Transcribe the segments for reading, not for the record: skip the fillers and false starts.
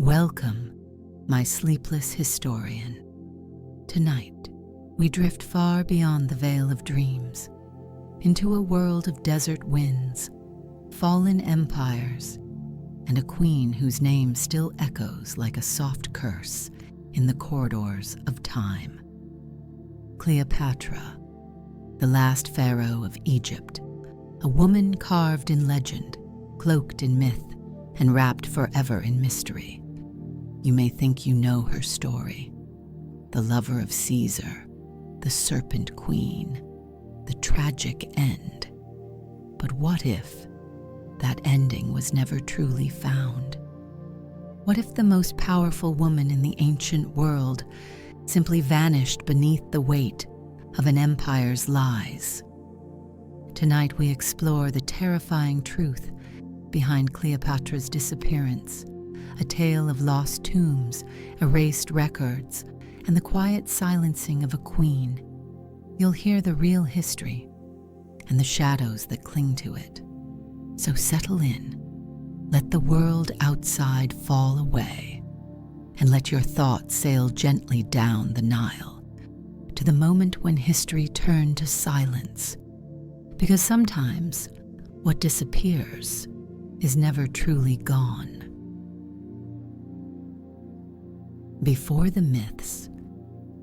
Welcome, my sleepless historian. Tonight, we drift far beyond the veil of dreams, into a world of desert winds, fallen empires, and a queen whose name still echoes like a soft curse in the corridors of time. Cleopatra, the last pharaoh of Egypt, a woman carved in legend, cloaked in myth, and wrapped forever in mystery. You may think you know her story. The lover of Caesar, the serpent queen, the tragic end. But what if that ending was never truly found? What if the most powerful woman in the ancient world simply vanished beneath the weight of an empire's lies? Tonight we explore the terrifying truth behind Cleopatra's disappearance, a tale of lost tombs, erased records, and the quiet silencing of a queen. You'll hear the real history and the shadows that cling to it. So settle in, let the world outside fall away, and let your thoughts sail gently down the Nile to the moment when history turned to silence. Because sometimes what disappears is never truly gone. Before the myths,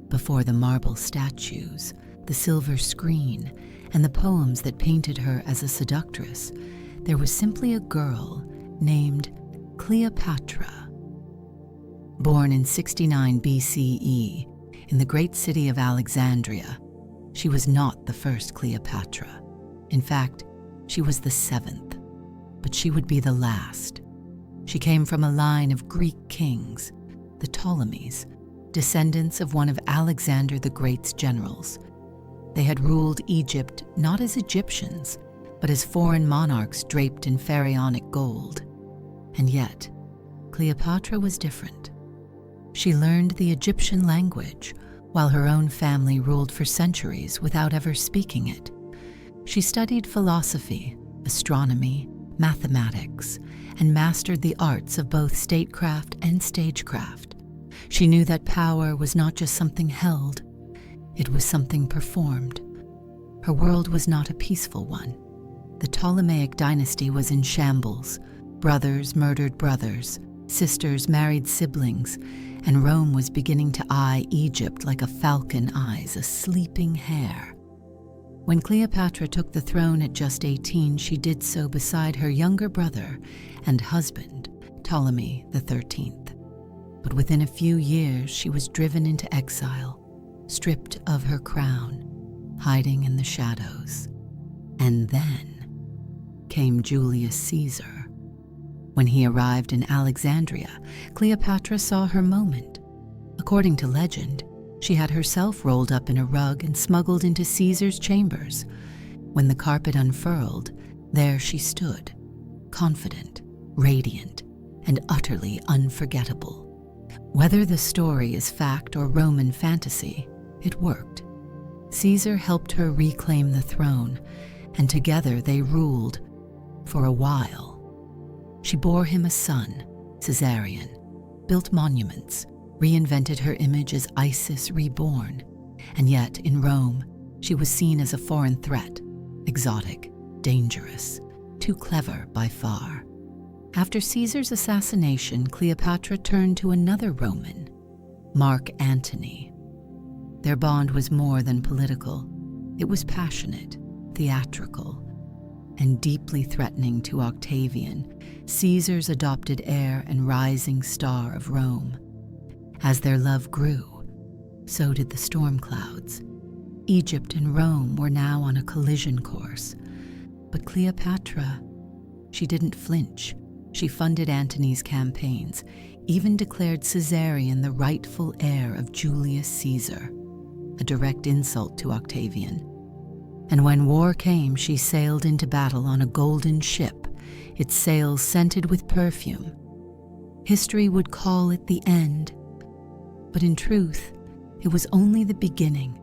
before the marble statues, the silver screen, and the poems that painted her as a seductress, there was simply a girl named Cleopatra. Born in 69 BCE in the great city of Alexandria, she was not the first Cleopatra. In fact, she was the seventh, but she would be the last. She came from a line of Greek kings, the Ptolemies, descendants of one of Alexander the Great's generals. They had ruled Egypt not as Egyptians, but as foreign monarchs draped in pharaonic gold. And yet, Cleopatra was different. She learned the Egyptian language, while her own family ruled for centuries without ever speaking it. She studied philosophy, astronomy, mathematics, and mastered the arts of both statecraft and stagecraft. She knew that power was not just something held, it was something performed. Her world was not a peaceful one. The Ptolemaic dynasty was in shambles. Brothers murdered brothers, sisters married siblings, and Rome was beginning to eye Egypt like a falcon eyes a sleeping hare. When Cleopatra took the throne at just 18, she did so beside her younger brother and husband, Ptolemy XIII. But within a few years, she was driven into exile, stripped of her crown, hiding in the shadows. And then came Julius Caesar. When he arrived in Alexandria, Cleopatra saw her moment. According to legend, she had herself rolled up in a rug and smuggled into Caesar's chambers. When the carpet unfurled, there she stood, confident, radiant, and utterly unforgettable. Whether the story is fact or Roman fantasy, it worked. Caesar helped her reclaim the throne, and together they ruled for a while. She bore him a son, Caesarion, built monuments, reinvented her image as Isis reborn, and yet in Rome, she was seen as a foreign threat, exotic, dangerous, too clever by far. After Caesar's assassination, Cleopatra turned to another Roman, Mark Antony. Their bond was more than political. It was passionate, theatrical, and deeply threatening to Octavian, Caesar's adopted heir and rising star of Rome. As their love grew, so did the storm clouds. Egypt and Rome were now on a collision course. But Cleopatra, she didn't flinch. She funded Antony's campaigns, even declared Caesarion the rightful heir of Julius Caesar, a direct insult to Octavian. And when war came, she sailed into battle on a golden ship, its sails scented with perfume. History would call it the end, but in truth, it was only the beginning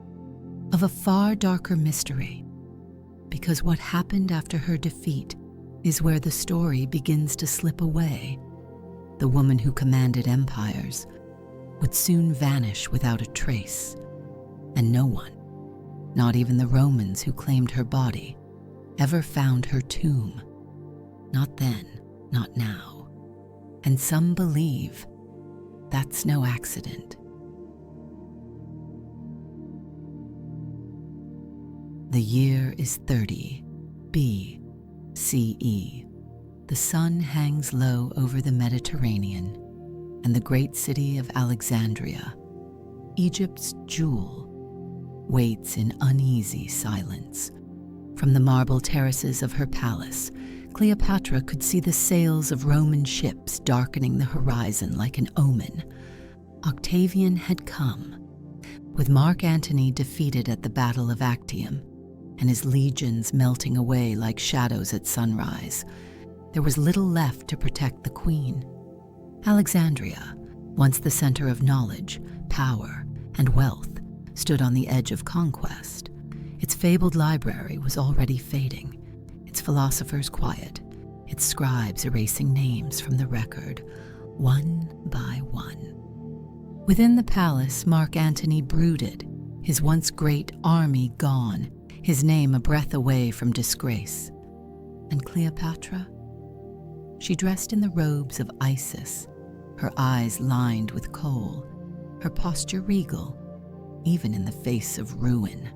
of a far darker mystery, because what happened after her defeat is where the story begins to slip away. the woman who commanded empires, would soon vanish without a trace, and no one, not even the Romans who claimed her body, ever found her tomb. Not then, not now. And some believe that's no accident. The year is 30 B.C.E. The sun hangs low over the Mediterranean, and the great city of Alexandria, Egypt's jewel, waits in uneasy silence. From the marble terraces of her palace, Cleopatra could see the sails of Roman ships darkening the horizon like an omen. Octavian had come. With Mark Antony defeated at the Battle of Actium, and his legions melting away like shadows at sunrise, there was little left to protect the queen. Alexandria, once the center of knowledge, power, and wealth, stood on the edge of conquest. Its fabled library was already fading, its philosophers quiet, its scribes erasing names from the record, one by one. Within the palace, Mark Antony brooded, his once great army gone, his name a breath away from disgrace. And Cleopatra? She dressed in the robes of Isis, her eyes lined with kohl, her posture regal, even in the face of ruin.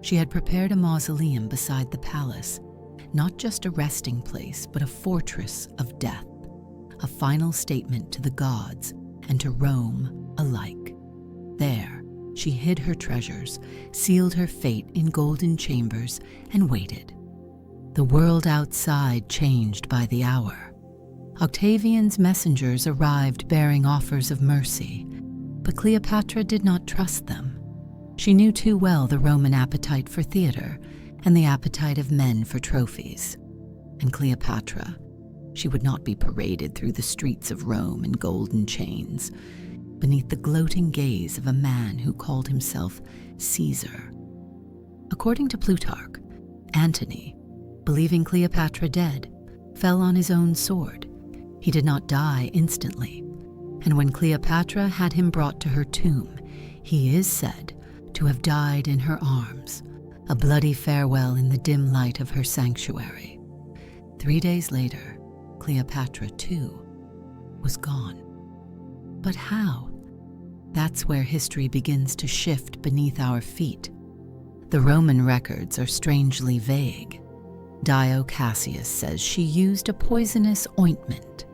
She had prepared a mausoleum beside the palace, not just a resting place, but a fortress of death, a final statement to the gods and to Rome alike. There, she hid her treasures, sealed her fate in golden chambers, and waited. The world outside changed by the hour. Octavian's messengers arrived bearing offers of mercy, but Cleopatra did not trust them. She knew too well the Roman appetite for theater and the appetite of men for trophies. And Cleopatra, she would not be paraded through the streets of Rome in golden chains, beneath the gloating gaze of a man who called himself Caesar. According to Plutarch, Antony, believing Cleopatra dead, fell on his own sword. He did not die instantly, and when Cleopatra had him brought to her tomb, he is said to have died in her arms, a bloody farewell in the dim light of her sanctuary. 3 days later, Cleopatra, too, was gone. But how? That's where history begins to shift beneath our feet. The Roman records are strangely vague. Dio Cassius says she used a poisonous ointment.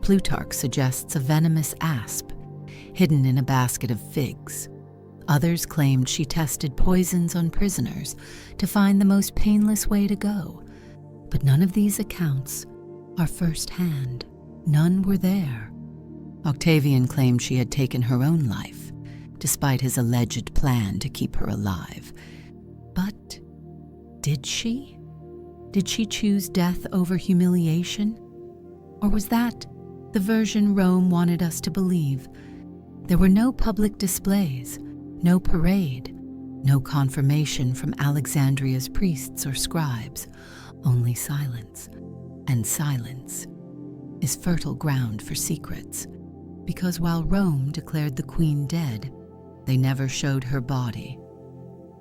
Plutarch suggests a venomous asp, hidden in a basket of figs. Others claimed she tested poisons on prisoners to find the most painless way to go. But none of these accounts are first-hand. None were there. Octavian claimed she had taken her own life, despite his alleged plan to keep her alive. But did she? Did she choose death over humiliation? Or was that the version Rome wanted us to believe? There were no public displays, no parade, no confirmation from Alexandria's priests or scribes, only silence. And silence is fertile ground for secrets, because while Rome declared the queen dead, they never showed her body.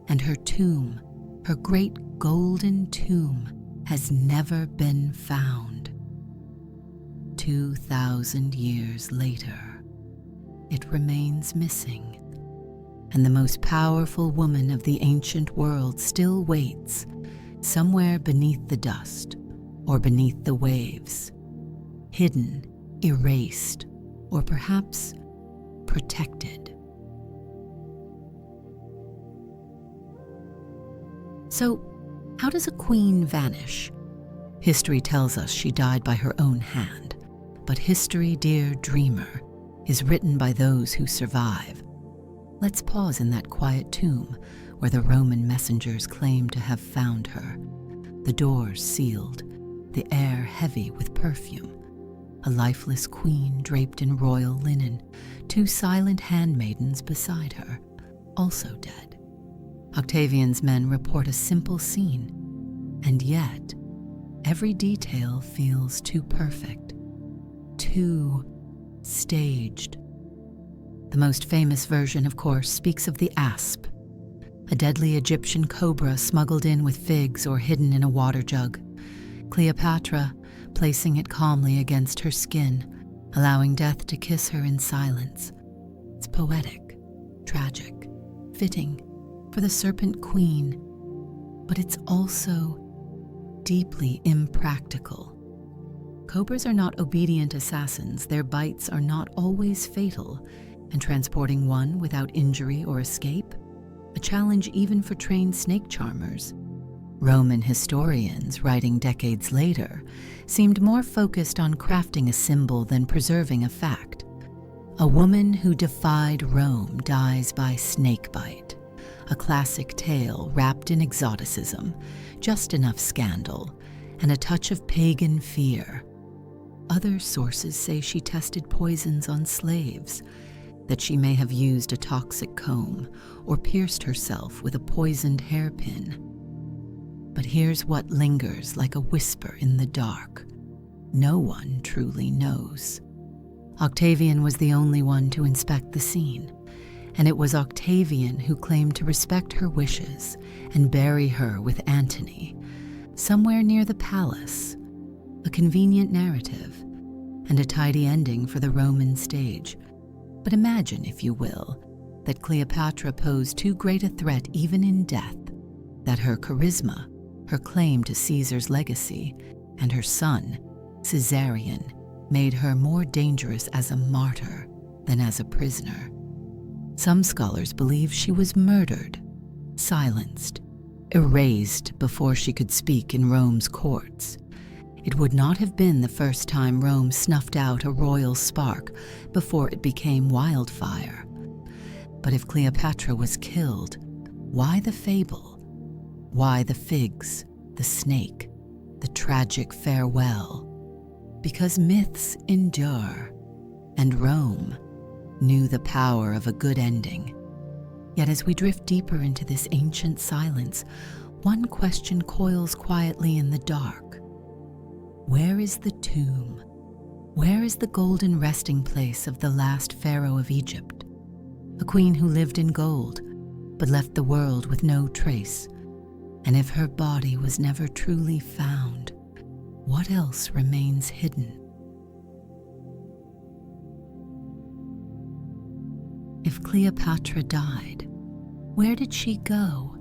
And her tomb, her great golden tomb, has never been found. 2,000 years later, it remains missing, and the most powerful woman of the ancient world still waits, somewhere beneath the dust or beneath the waves, hidden, erased, or perhaps protected. So, how does a queen vanish? History tells us she died by her own hand, but history, dear dreamer, is written by those who survive. Let's pause in that quiet tomb where the Roman messengers claim to have found her. The doors sealed, the air heavy with perfume. A lifeless queen draped in royal linen, 2 silent handmaidens beside her, also dead. Octavian's men report a simple scene, and yet every detail feels too perfect, too too staged. The most famous version, of course, speaks of the asp, a deadly Egyptian cobra smuggled in with figs or hidden in a water jug. Cleopatra placing it calmly against her skin, allowing death to kiss her in silence. It's poetic, tragic, fitting for the Serpent Queen, but it's also deeply impractical. Cobras are not obedient assassins. Their bites are not always fatal, and transporting one without injury or escape, a challenge even for trained snake charmers. Roman historians, writing decades later, seemed more focused on crafting a symbol than preserving a fact. A woman who defied Rome dies by snakebite, a classic tale wrapped in exoticism, just enough scandal, and a touch of pagan fear. Other sources say she tested poisons on slaves, that she may have used a toxic comb or pierced herself with a poisoned hairpin. But here's what lingers like a whisper in the dark. No one truly knows. Octavian was the only one to inspect the scene, and it was Octavian who claimed to respect her wishes and bury her with Antony, somewhere near the palace. A convenient narrative, and a tidy ending for the Roman stage. But imagine, if you will, that Cleopatra posed too great a threat even in death, that her charisma, her claim to Caesar's legacy, and her son, Caesarion, made her more dangerous as a martyr than as a prisoner. Some scholars believe she was murdered, silenced, erased before she could speak in Rome's courts. It would not have been the first time Rome snuffed out a royal spark before it became wildfire. But if Cleopatra was killed, why the fable? Why the figs, the snake, the tragic farewell? Because myths endure, and Rome knew the power of a good ending. Yet as we drift deeper into this ancient silence, one question coils quietly in the dark. Where is the tomb? Where is the golden resting place of the last pharaoh of Egypt? A queen who lived in gold, but left the world with no trace. And if her body was never truly found, what else remains hidden? If Cleopatra died, where did she go?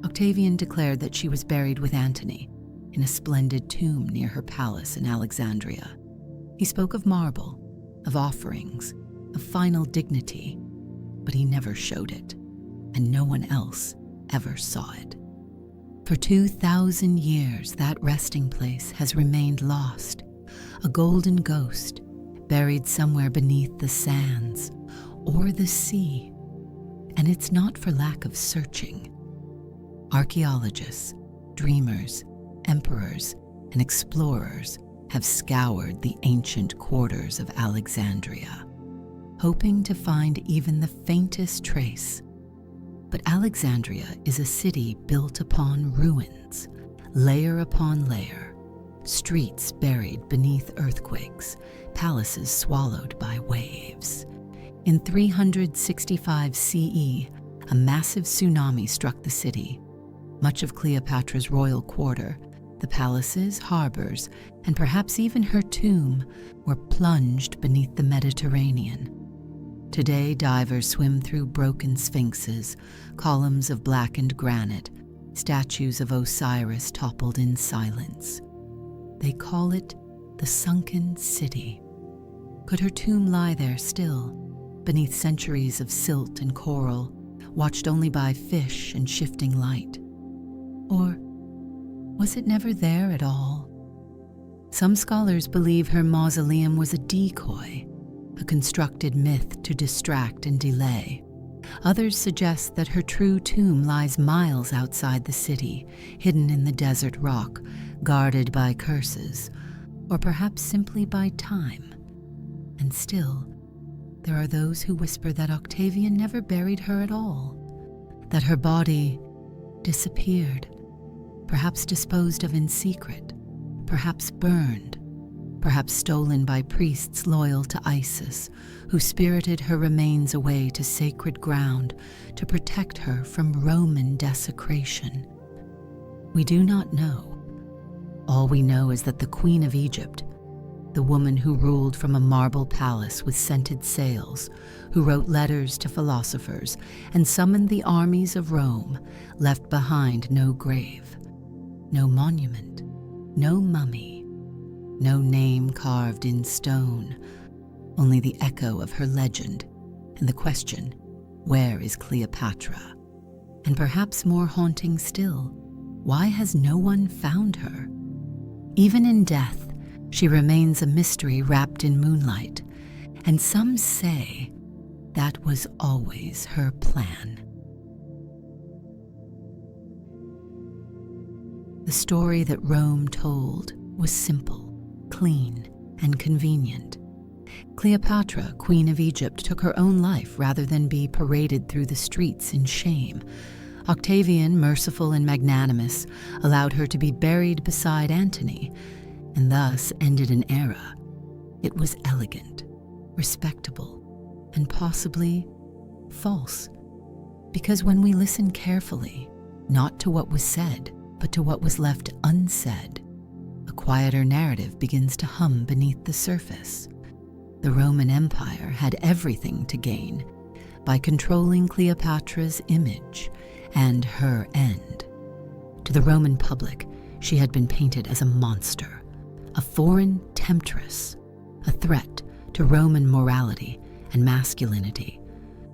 Octavian declared that she was buried with Antony in a splendid tomb near her palace in Alexandria. He spoke of marble, of offerings, of final dignity, but he never showed it, and no one else ever saw it. For 2,000 years, that resting place has remained lost, a golden ghost buried somewhere beneath the sands or the sea. And it's not for lack of searching. Archaeologists, dreamers, emperors, and explorers have scoured the ancient quarters of Alexandria, hoping to find even the faintest trace. But Alexandria is a city built upon ruins, layer upon layer, streets buried beneath earthquakes, palaces swallowed by waves. In 365 CE, a massive tsunami struck the city. Much of Cleopatra's royal quarter, the palaces, harbors, and perhaps even her tomb were plunged beneath the Mediterranean. Today, divers swim through broken sphinxes, columns of blackened granite, statues of Osiris toppled in silence. They call it the sunken city. Could her tomb lie there still, beneath centuries of silt and coral, watched only by fish and shifting light? Or was it never there at all? Some scholars believe her mausoleum was a decoy, a constructed myth to distract and delay. Others suggest that her true tomb lies miles outside the city, hidden in the desert rock, guarded by curses, or perhaps simply by time. And still, there are those who whisper that Octavian never buried her at all, that her body disappeared, perhaps disposed of in secret, perhaps burned, perhaps stolen by priests loyal to Isis, who spirited her remains away to sacred ground to protect her from Roman desecration. We do not know. All we know is that the Queen of Egypt, the woman who ruled from a marble palace with scented sails, who wrote letters to philosophers and summoned the armies of Rome, left behind no grave, no monument, no mummy, no name carved in stone, only the echo of her legend and the question, where is Cleopatra? And perhaps more haunting still, why has no one found her? Even in death, she remains a mystery wrapped in moonlight, and some say that was always her plan. The story that Rome told was simple, clean, and convenient. Cleopatra, Queen of Egypt, took her own life rather than be paraded through the streets in shame. Octavian, merciful and magnanimous, allowed her to be buried beside Antony, and thus ended an era. It was elegant, respectable, and possibly false. Because when we listen carefully, not to what was said, but to what was left unsaid, a quieter narrative begins to hum beneath the surface. The Roman Empire had everything to gain by controlling Cleopatra's image and her end. To the Roman public, she had been painted as a monster, a foreign temptress, a threat to Roman morality and masculinity.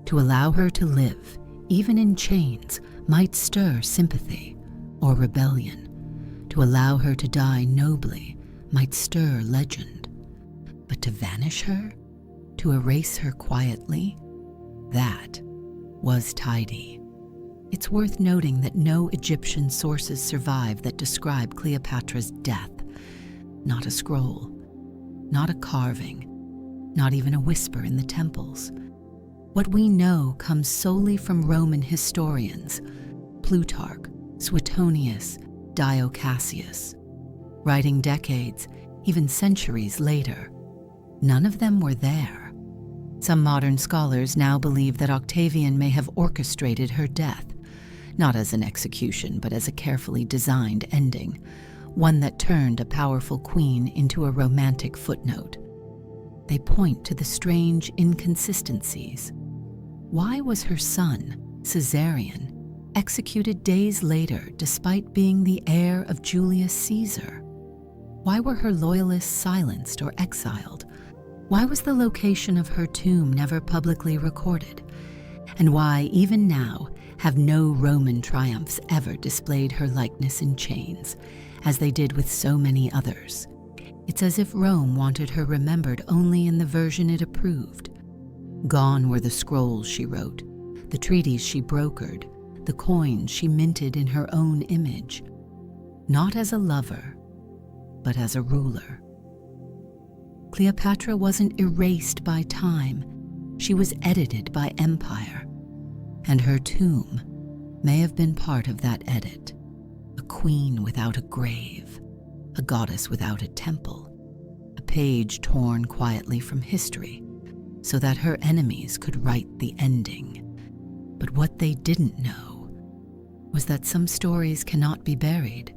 To allow her to live, even in chains, might stir sympathy or rebellion. To allow her to die nobly might stir legend. But to vanish her, to erase her quietly, that was tidy. It's worth noting that no Egyptian sources survive that describe Cleopatra's death. Not a scroll, not a carving, not even a whisper in the temples. What we know comes solely from Roman historians, Plutarch, Suetonius, Dio Cassius, writing decades, even centuries later. None of them were there. Some modern scholars now believe that Octavian may have orchestrated her death, not as an execution, but as a carefully designed ending, one that turned a powerful queen into a romantic footnote. They point to the strange inconsistencies. Why was her son, Caesarion, executed days later despite being the heir of Julius Caesar? Why were her loyalists silenced or exiled? Why was the location of her tomb never publicly recorded? And why, even now, have no Roman triumphs ever displayed her likeness in chains, as they did with so many others? It's as if Rome wanted her remembered only in the version it approved. Gone were the scrolls she wrote, the treaties she brokered, the coins she minted in her own image, not as a lover, but as a ruler. Cleopatra wasn't erased by time, she was edited by empire, and her tomb may have been part of that edit. A queen without a grave, a goddess without a temple, a page torn quietly from history so that her enemies could write the ending. But what they didn't know was that some stories cannot be buried.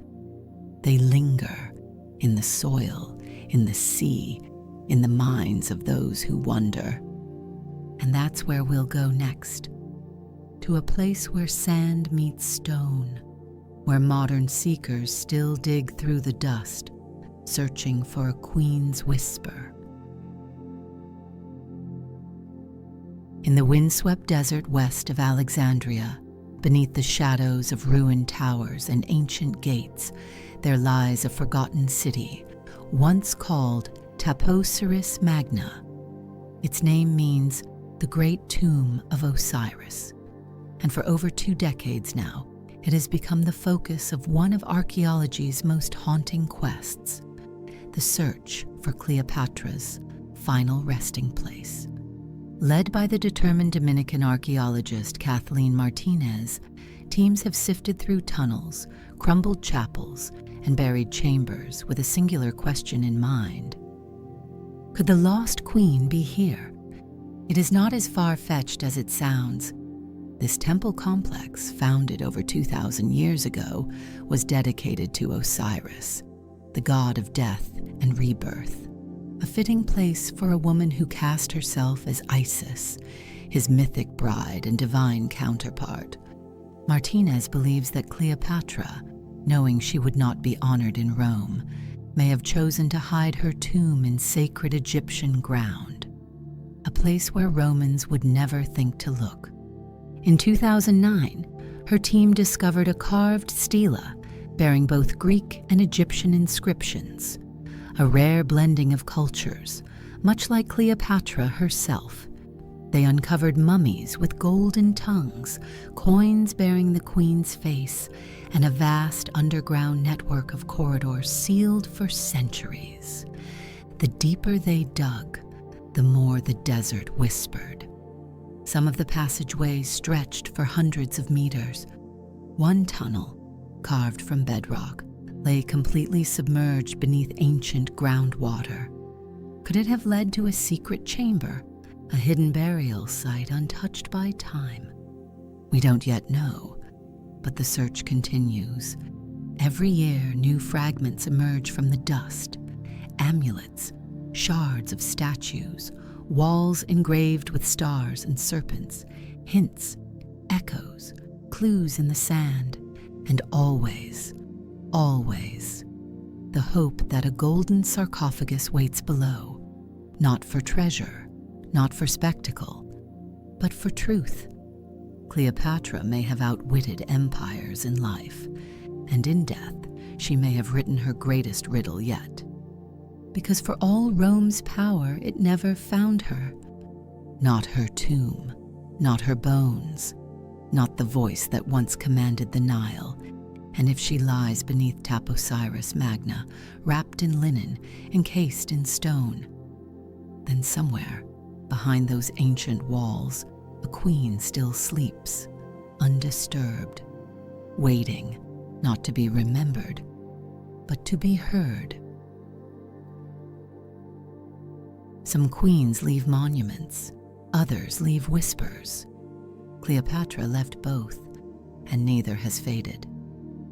They linger in the soil, in the sea, in the minds of those who wonder. And that's where we'll go next, to a place where sand meets stone, where modern seekers still dig through the dust, searching for a queen's whisper. In the windswept desert west of Alexandria, beneath the shadows of ruined towers and ancient gates, there lies a forgotten city, once called Taposiris Magna. Its name means the great tomb of Osiris, and for over 2 decades now, it has become the focus of one of archaeology's most haunting quests, the search for Cleopatra's final resting place. Led by the determined Dominican archaeologist Kathleen Martinez, teams have sifted through tunnels, crumbled chapels, and buried chambers with a singular question in mind. Could the lost queen be here? It is not as far-fetched as it sounds. This temple complex, founded over 2,000 years ago, was dedicated to Osiris, the god of death and rebirth, a fitting place for a woman who cast herself as Isis, his mythic bride and divine counterpart. Martinez believes that Cleopatra, knowing she would not be honored in Rome, may have chosen to hide her tomb in sacred Egyptian ground, a place where Romans would never think to look. In 2009, her team discovered a carved stela bearing both Greek and Egyptian inscriptions, a rare blending of cultures, much like Cleopatra herself. They uncovered mummies with golden tongues, coins bearing the queen's face, and a vast underground network of corridors sealed for centuries. The deeper they dug, the more the desert whispered. Some of the passageways stretched for hundreds of meters. One tunnel, carved from bedrock, lay completely submerged beneath ancient groundwater. Could it have led to a secret chamber, a hidden burial site untouched by time? We don't yet know, but the search continues. Every year, new fragments emerge from the dust: amulets, shards of statues, walls engraved with stars and serpents, hints, echoes, clues in the sand, and always, always, the hope that a golden sarcophagus waits below, not for treasure, not for spectacle, but for truth. Cleopatra may have outwitted empires in life, and in death she may have written her greatest riddle yet. Because for all Rome's power, it never found her. Not her tomb, not her bones, not the voice that once commanded the Nile. And if she lies beneath Taposiris Magna, wrapped in linen, encased in stone, then somewhere, behind those ancient walls, a queen still sleeps, undisturbed, waiting not to be remembered, but to be heard. Some queens leave monuments, others leave whispers. Cleopatra left both, and neither has faded.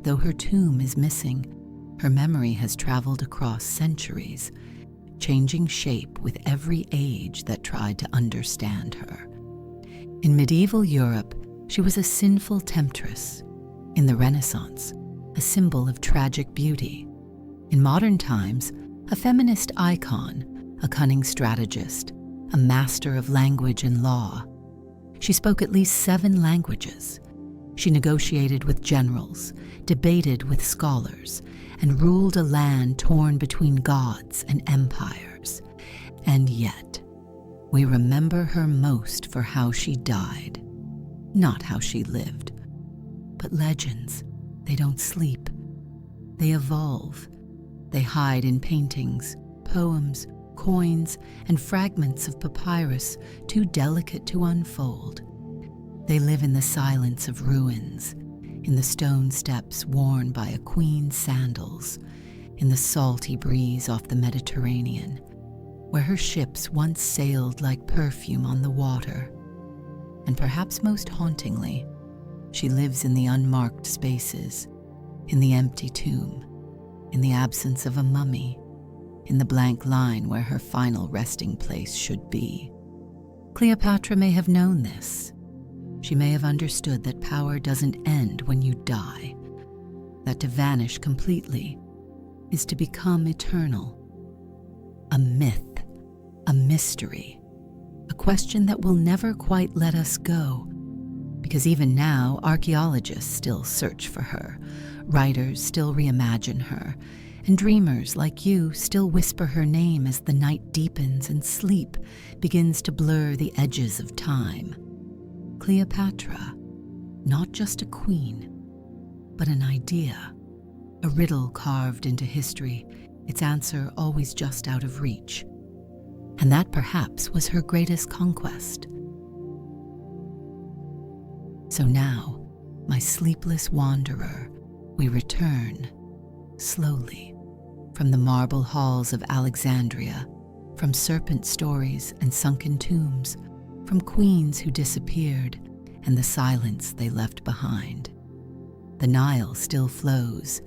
Though her tomb is missing, her memory has traveled across centuries, changing shape with every age that tried to understand her. In medieval Europe, she was a sinful temptress. In the Renaissance, a symbol of tragic beauty. In modern times, a feminist icon, a cunning strategist, a master of language and law. She spoke at least 7 languages. She negotiated with generals, debated with scholars, and ruled a land torn between gods and empires. And yet, we remember her most for how she died, not how she lived. But legends, they don't sleep. They evolve. They hide in paintings, poems, coins, and fragments of papyrus too delicate to unfold. They live in the silence of ruins, in the stone steps worn by a queen's sandals, in the salty breeze off the Mediterranean, where her ships once sailed like perfume on the water. And perhaps most hauntingly, she lives in the unmarked spaces, in the empty tomb, in the absence of a mummy, in the blank line where her final resting place should be. Cleopatra may have known this. She may have understood that power doesn't end when you die, that to vanish completely is to become eternal. A myth, a mystery, a question that will never quite let us go, because even now archaeologists still search for her, writers still reimagine her, and dreamers like you still whisper her name as the night deepens and sleep begins to blur the edges of time. Cleopatra, not just a queen, but an idea, a riddle carved into history, its answer always just out of reach. And that perhaps was her greatest conquest. So now, my sleepless wanderer, we return, slowly, from the marble halls of Alexandria, from serpent stories and sunken tombs, from queens who disappeared and the silence they left behind. The Nile still flows,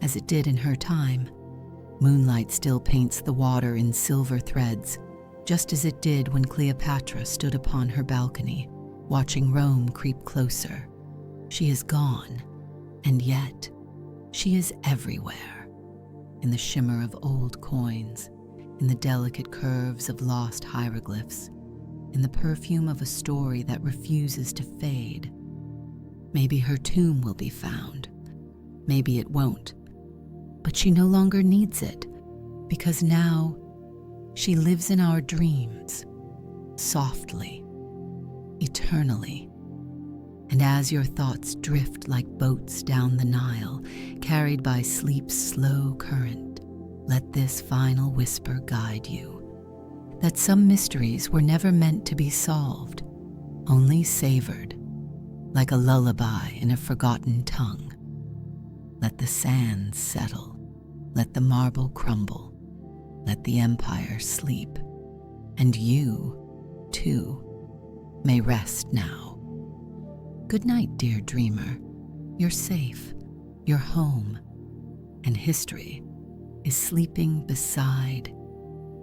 as it did in her time. Moonlight still paints the water in silver threads, just as it did when Cleopatra stood upon her balcony, watching Rome creep closer. She is gone, and yet she is everywhere, in the shimmer of old coins, in the delicate curves of lost hieroglyphs, in the perfume of a story that refuses to fade. Maybe her tomb will be found. Maybe it won't. But she no longer needs it, because now she lives in our dreams, softly, eternally. And as your thoughts drift like boats down the Nile, carried by sleep's slow current, let this final whisper guide you, that some mysteries were never meant to be solved, only savored, like a lullaby in a forgotten tongue. Let the sands settle, let the marble crumble, let the empire sleep, and you, too, may rest now. Good night, dear dreamer. You're safe, you're home, and history is sleeping beside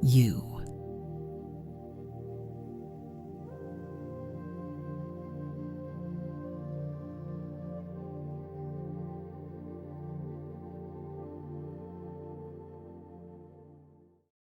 you.